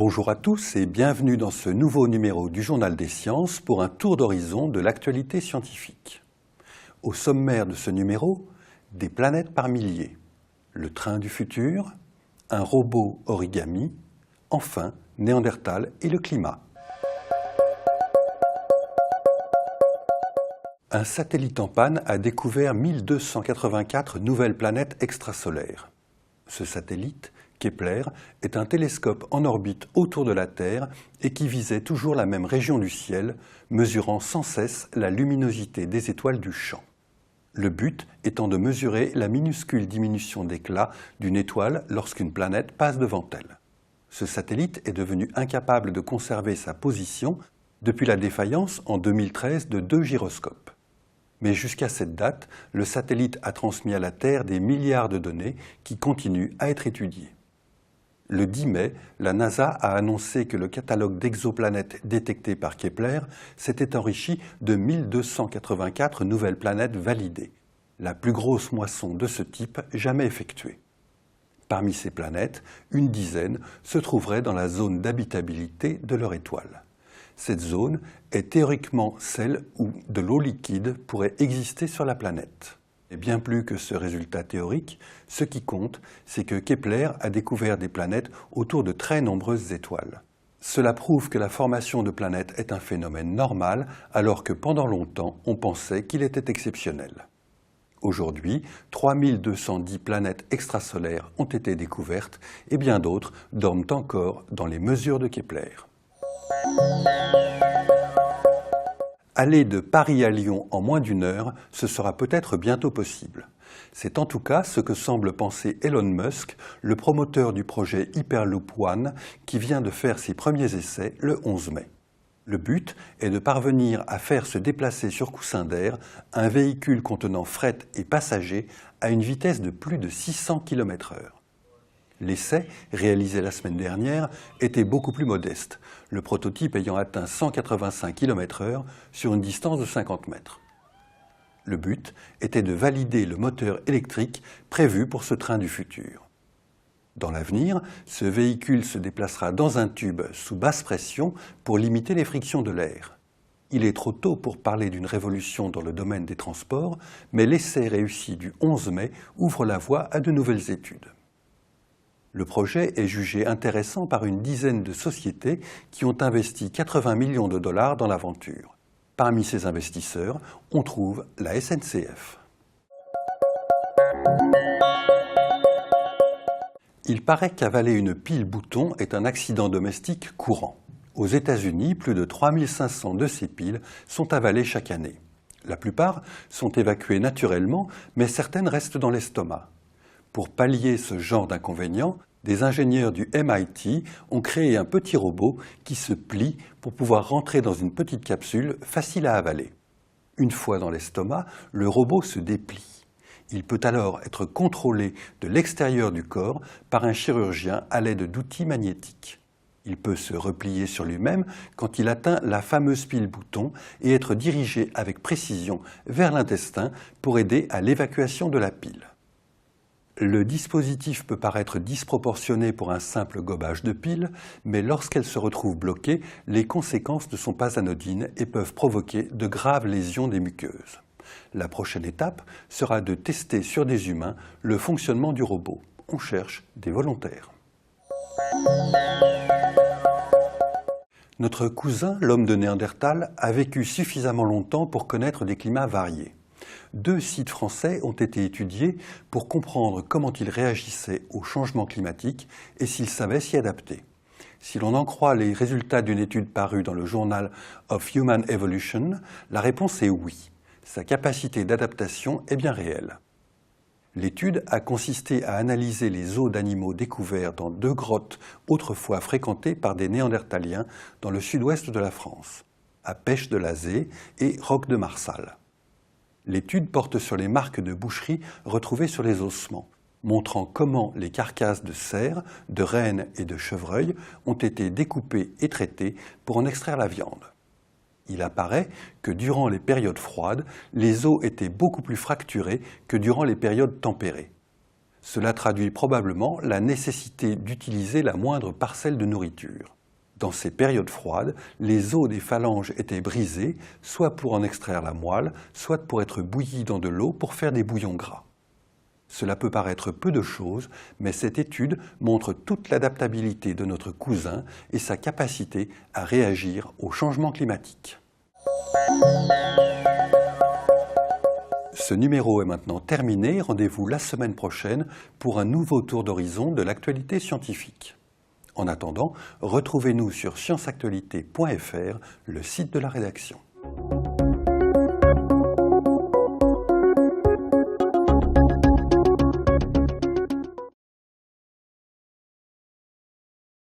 Bonjour à tous et bienvenue dans ce nouveau numéro du Journal des Sciences pour un tour d'horizon de l'actualité scientifique. Au sommaire de ce numéro, des planètes par milliers, le train du futur, un robot origami, enfin Néandertal et le climat. Un satellite en panne a découvert 1284 nouvelles planètes extrasolaires. Ce satellite, Kepler, est un télescope en orbite autour de la Terre et qui visait toujours la même région du ciel, mesurant sans cesse la luminosité des étoiles du champ. Le but étant de mesurer la minuscule diminution d'éclat d'une étoile lorsqu'une planète passe devant elle. Ce satellite est devenu incapable de conserver sa position depuis la défaillance en 2013 de 2 gyroscopes. Mais jusqu'à cette date, le satellite a transmis à la Terre des milliards de données qui continuent à être étudiées. Le 10 mai, la NASA a annoncé que le catalogue d'exoplanètes détectées par Kepler s'était enrichi de 1284 nouvelles planètes validées, la plus grosse moisson de ce type jamais effectuée. Parmi ces planètes, une dizaine se trouveraient dans la zone d'habitabilité de leur étoile. Cette zone est théoriquement celle où de l'eau liquide pourrait exister sur la planète. Et bien plus que ce résultat théorique, ce qui compte, c'est que Kepler a découvert des planètes autour de très nombreuses étoiles. Cela prouve que la formation de planètes est un phénomène normal, alors que pendant longtemps, on pensait qu'il était exceptionnel. Aujourd'hui, 3210 planètes extrasolaires ont été découvertes et bien d'autres dorment encore dans les mesures de Kepler. Aller de Paris à Lyon en moins d'une heure, ce sera peut-être bientôt possible. C'est en tout cas ce que semble penser Elon Musk, le promoteur du projet Hyperloop One, qui vient de faire ses premiers essais le 11 mai. Le but est de parvenir à faire se déplacer sur coussin d'air un véhicule contenant fret et passagers à une vitesse de plus de 600 km/h. L'essai, réalisé la semaine dernière, était beaucoup plus modeste, le prototype ayant atteint 185 km/h sur une distance de 50 mètres. Le but était de valider le moteur électrique prévu pour ce train du futur. Dans l'avenir, ce véhicule se déplacera dans un tube sous basse pression pour limiter les frictions de l'air. Il est trop tôt pour parler d'une révolution dans le domaine des transports, mais l'essai réussi du 11 mai ouvre la voie à de nouvelles études. Le projet est jugé intéressant par une dizaine de sociétés qui ont investi 80 millions de dollars dans l'aventure. Parmi ces investisseurs, on trouve la SNCF. Il paraît qu'avaler une pile bouton est un accident domestique courant. Aux États-Unis, plus de 3500 de ces piles sont avalées chaque année. La plupart sont évacuées naturellement, mais certaines restent dans l'estomac. Pour pallier ce genre d'inconvénient, des ingénieurs du MIT ont créé un petit robot qui se plie pour pouvoir rentrer dans une petite capsule facile à avaler. Une fois dans l'estomac, le robot se déplie. Il peut alors être contrôlé de l'extérieur du corps par un chirurgien à l'aide d'outils magnétiques. Il peut se replier sur lui-même quand il atteint la fameuse pile bouton et être dirigé avec précision vers l'intestin pour aider à l'évacuation de la pile. Le dispositif peut paraître disproportionné pour un simple gobage de pile, mais lorsqu'elle se retrouve bloquée, les conséquences ne sont pas anodines et peuvent provoquer de graves lésions des muqueuses. La prochaine étape sera de tester sur des humains le fonctionnement du robot. On cherche des volontaires. Notre cousin, l'homme de Néandertal, a vécu suffisamment longtemps pour connaître des climats variés. 2 sites français ont été étudiés pour comprendre comment ils réagissaient au changement climatique et s'ils savaient s'y adapter. Si l'on en croit les résultats d'une étude parue dans le Journal of Human Evolution, la réponse est oui. Sa capacité d'adaptation est bien réelle. L'étude a consisté à analyser les os d'animaux découverts dans 2 grottes autrefois fréquentées par des Néandertaliens dans le sud-ouest de la France, à Pêche-de-la-Zée et Roque-de-Marsal. L'étude porte sur les marques de boucherie retrouvées sur les ossements, montrant comment les carcasses de cerfs, de rennes et de chevreuils ont été découpées et traitées pour en extraire la viande. Il apparaît que durant les périodes froides, les os étaient beaucoup plus fracturés que durant les périodes tempérées. Cela traduit probablement la nécessité d'utiliser la moindre parcelle de nourriture. Dans ces périodes froides, les os des phalanges étaient brisés, soit pour en extraire la moelle, soit pour être bouillis dans de l'eau pour faire des bouillons gras. Cela peut paraître peu de choses, mais cette étude montre toute l'adaptabilité de notre cousin et sa capacité à réagir au changement climatique. Ce numéro est maintenant terminé. Rendez-vous la semaine prochaine pour un nouveau tour d'horizon de l'actualité scientifique. En attendant, retrouvez-nous sur scienceactualité.fr, le site de la rédaction.